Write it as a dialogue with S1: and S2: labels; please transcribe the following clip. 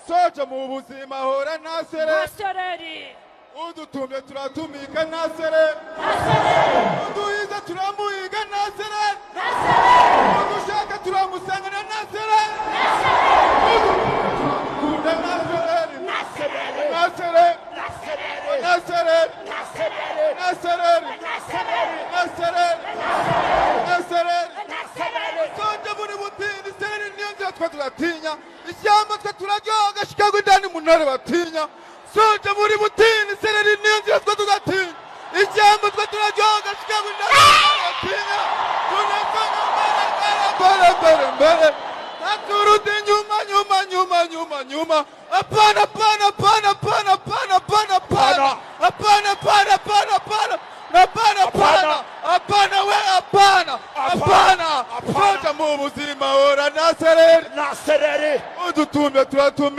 S1: soja mu buzima hora Ntasereri
S2: udutumye turatumika Ntasereri uduhiza turamuhiga Ntasereri udushaka turamusangana Ntasereri udukunda Ntasereri soja muri butini Sereri niyo nzira twe turatinya ishyamba twe turaryoga shikago indani mu ntare batinya soja muri butini Sereri niyo nzira twe tugatinya ishyamba twe turaryoga shikago indani mu ntare batinya tunasanga mbere naturudi nyuma apana soja mu buzima hora Ntasereri udutumye turatumye